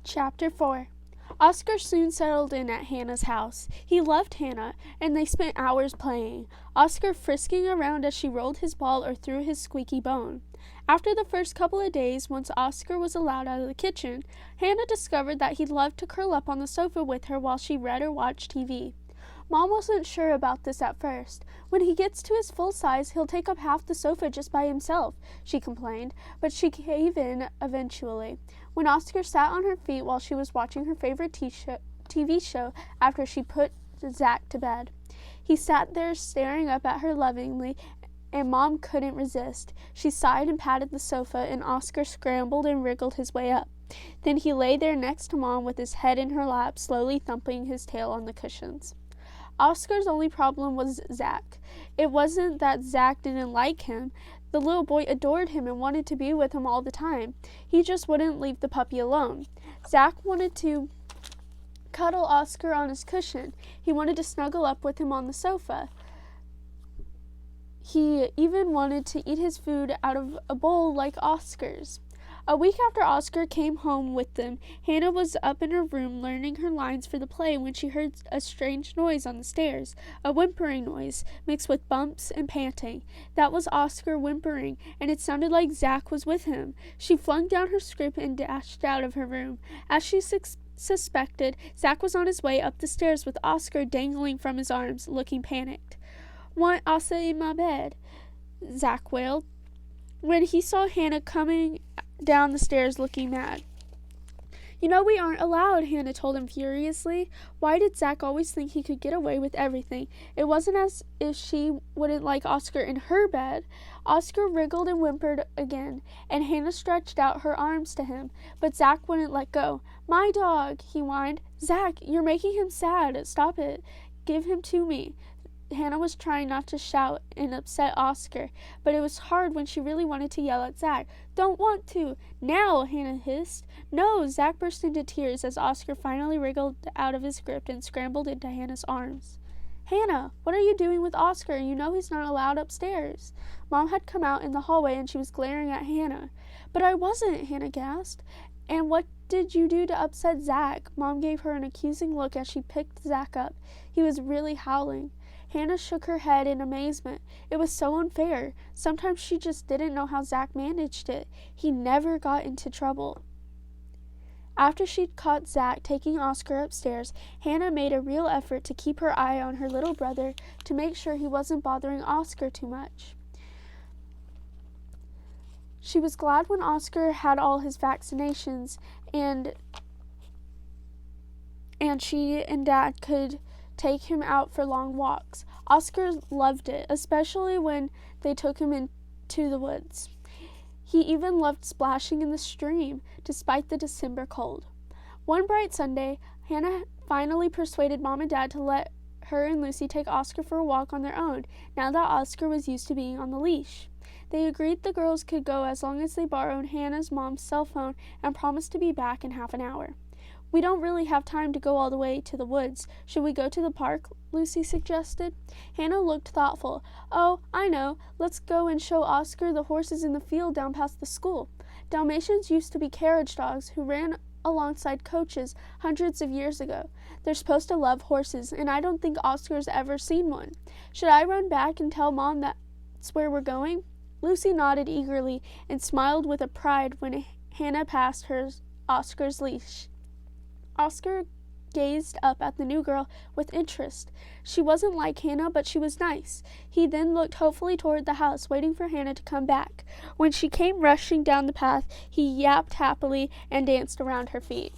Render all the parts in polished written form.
Chapter 4. Oscar soon settled in at Hannah's house. He loved Hannah, and they spent hours playing, Oscar frisking around as she rolled his ball or threw his squeaky bone. After the first couple of days, once Oscar was allowed out of the kitchen, Hannah discovered that he loved to curl up on the sofa with her while she read or watched TV. Mom wasn't sure about this at first. When he gets to his full size, he'll take up half the sofa just by himself, she complained, but she gave in eventually. When Oscar sat on her feet while she was watching her favorite TV show after she put Zach to bed, he sat there staring up at her lovingly, and Mom couldn't resist. She sighed and patted the sofa, and Oscar scrambled and wriggled his way up. Then he lay there next to Mom with his head in her lap, slowly thumping his tail on the cushions. Oscar's only problem was Zach. It wasn't that Zach didn't like him. The little boy adored him and wanted to be with him all the time. He just wouldn't leave the puppy alone. Zach wanted to cuddle Oscar on his cushion. He wanted to snuggle up with him on the sofa. He even wanted to eat his food out of a bowl like Oscar's. A week after Oscar came home with them, Hannah was up in her room learning her lines for the play when she heard a strange noise on the stairs, a whimpering noise mixed with bumps and panting. That was Oscar whimpering, and it sounded like Zach was with him. She flung down her script and dashed out of her room. As she suspected, Zach was on his way up the stairs with Oscar dangling from his arms, looking panicked. "Want Asa in my bed?" Zach wailed, when he saw Hannah coming down the stairs looking mad. "You know we aren't allowed," Hannah told him furiously. Why did Zach always think he could get away with everything? It wasn't as if she wouldn't like Oscar in her bed. Oscar wriggled and whimpered again, and Hannah stretched out her arms to him, but Zach wouldn't let go. "My dog," he whined. "Zach, you're making him sad. Stop it. Give him to me." Hannah was trying not to shout and upset Oscar, but it was hard when she really wanted to yell at Zach. "Don't want to." "Now," Hannah hissed. "No." Zach burst into tears as Oscar finally wriggled out of his grip and scrambled into Hannah's arms. "Hannah, what are you doing with Oscar? You know he's not allowed upstairs." Mom had come out in the hallway and she was glaring at Hannah. "But I wasn't," Hannah gasped. "And what did you do to upset Zach?" Mom gave her an accusing look as she picked Zach up. He was really howling. Hannah shook her head in amazement. It was so unfair. Sometimes she just didn't know how Zach managed it. He never got into trouble. After she'd caught Zach taking Oscar upstairs, Hannah made a real effort to keep her eye on her little brother to make sure he wasn't bothering Oscar too much. She was glad when Oscar had all his vaccinations and she and Dad could take him out for long walks. Oscar loved it, especially when they took him into the woods. He even loved splashing in the stream, despite the December cold. One bright Sunday, Hannah finally persuaded Mom and Dad to let her and Lucy take Oscar for a walk on their own, now that Oscar was used to being on the leash. They agreed the girls could go as long as they borrowed Hannah's mom's cell phone and promised to be back in half an hour. "We don't really have time to go all the way to the woods. Should we go to the park?" Lucy suggested. Hannah looked thoughtful. "Oh, I know. Let's go and show Oscar the horses in the field down past the school. Dalmatians used to be carriage dogs who ran alongside coaches hundreds of years ago. They're supposed to love horses, and I don't think Oscar's ever seen one. Should I run back and tell Mom that's where we're going?" Lucy nodded eagerly and smiled with a pride when Hannah passed her Oscar's leash. Oscar gazed up at the new girl with interest. She wasn't like Hannah, but she was nice. He then looked hopefully toward the house, waiting for Hannah to come back. When she came rushing down the path, he yapped happily and danced around her feet.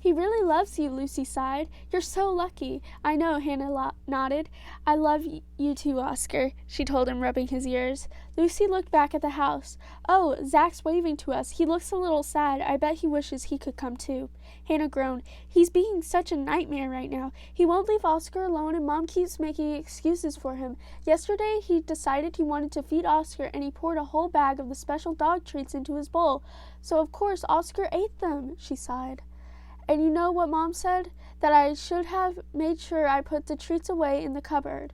"He really loves you," Lucy sighed. "You're so lucky." "I know," Hannah nodded. "I love you too, Oscar," she told him, rubbing his ears. Lucy looked back at the house. "Oh, Zach's waving to us. He looks a little sad. I bet he wishes he could come too." Hannah groaned. "He's being such a nightmare right now. He won't leave Oscar alone, and Mom keeps making excuses for him. Yesterday, he decided he wanted to feed Oscar, and he poured a whole bag of the special dog treats into his bowl. So, of course, Oscar ate them," she sighed. "And you know what Mom said? That I should have made sure I put the treats away in the cupboard."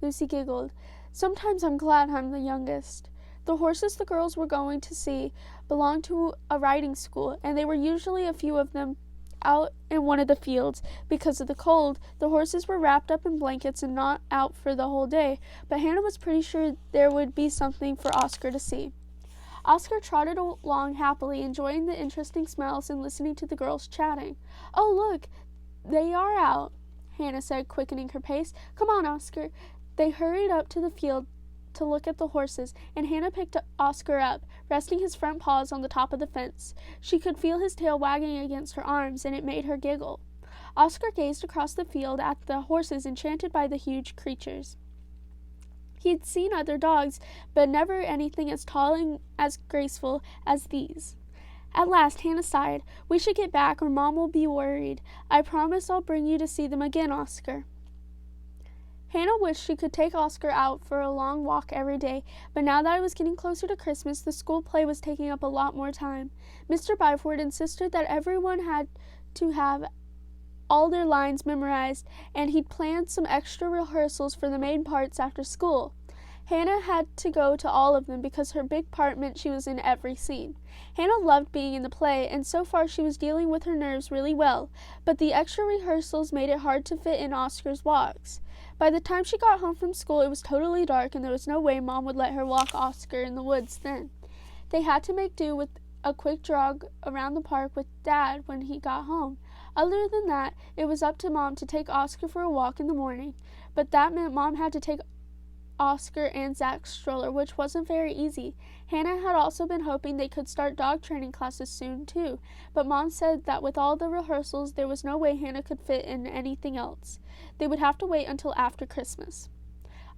Lucy giggled. "Sometimes I'm glad I'm the youngest." The horses the girls were going to see belonged to a riding school, and there were usually a few of them out in one of the fields. Because of the cold, the horses were wrapped up in blankets and not out for the whole day, but Hannah was pretty sure there would be something for Oscar to see. Oscar trotted along happily, enjoying the interesting smells and listening to the girls chatting. "Oh, look, they are out," Hannah said, quickening her pace. "Come on, Oscar." They hurried up to the field to look at the horses, and Hannah picked Oscar up, resting his front paws on the top of the fence. She could feel his tail wagging against her arms, and it made her giggle. Oscar gazed across the field at the horses, enchanted by the huge creatures. He'd seen other dogs, but never anything as tall and as graceful as these. At last, Hannah sighed. "We should get back, or Mom will be worried. I promise I'll bring you to see them again, Oscar." Hannah wished she could take Oscar out for a long walk every day, but now that it was getting closer to Christmas, the school play was taking up a lot more time. Mr. Byford insisted that everyone had to have all their lines memorized, and he'd planned some extra rehearsals for the main parts after school. Hannah had to go to all of them because her big part meant she was in every scene. Hannah loved being in the play, and so far she was dealing with her nerves really well, but the extra rehearsals made it hard to fit in Oscar's walks. By the time she got home from school, it was totally dark, and there was no way Mom would let her walk Oscar in the woods then. They had to make do with a quick jog around the park with Dad when he got home. Other than that, it was up to Mom to take Oscar for a walk in the morning, but that meant Mom had to take Oscar and Zach's stroller, which wasn't very easy. Hannah had also been hoping they could start dog training classes soon, too, but Mom said that with all the rehearsals, there was no way Hannah could fit in anything else. They would have to wait until after Christmas.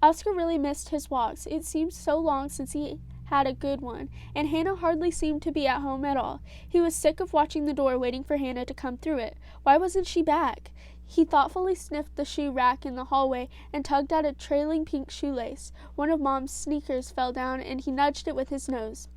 Oscar really missed his walks. It seemed so long since he had a good one, and Hannah hardly seemed to be at home at all. He was sick of watching the door, waiting for Hannah to come through it. Why wasn't she back? He thoughtfully sniffed the shoe rack in the hallway and tugged at a trailing pink shoelace. One of Mom's sneakers fell down, and he nudged it with his nose.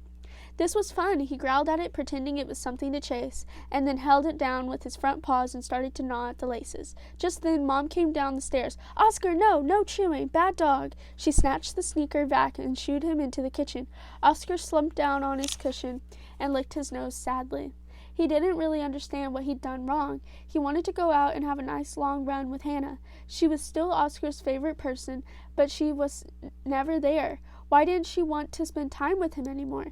This was fun. He growled at it, pretending it was something to chase, and then held it down with his front paws and started to gnaw at the laces. Just then, Mom came down the stairs. "Oscar, no chewing, bad dog." She snatched the sneaker back and shooed him into the kitchen. Oscar slumped down on his cushion and licked his nose sadly. He didn't really understand what he'd done wrong. He wanted to go out and have a nice long run with Hannah. She was still Oscar's favorite person, but she was never there. Why didn't she want to spend time with him anymore?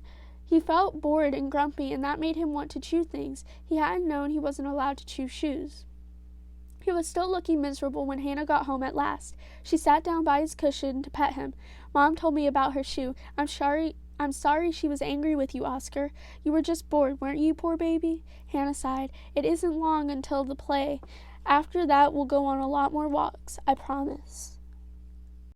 He felt bored and grumpy, and that made him want to chew things. He hadn't known he wasn't allowed to chew shoes. He was still looking miserable when Hannah got home at last. She sat down by his cushion to pet him. "Mom told me about her shoe. I'm sorry she was angry with you, Oscar. You were just bored, weren't you, poor baby?" Hannah sighed. "It isn't long until the play. After that, we'll go on a lot more walks, I promise."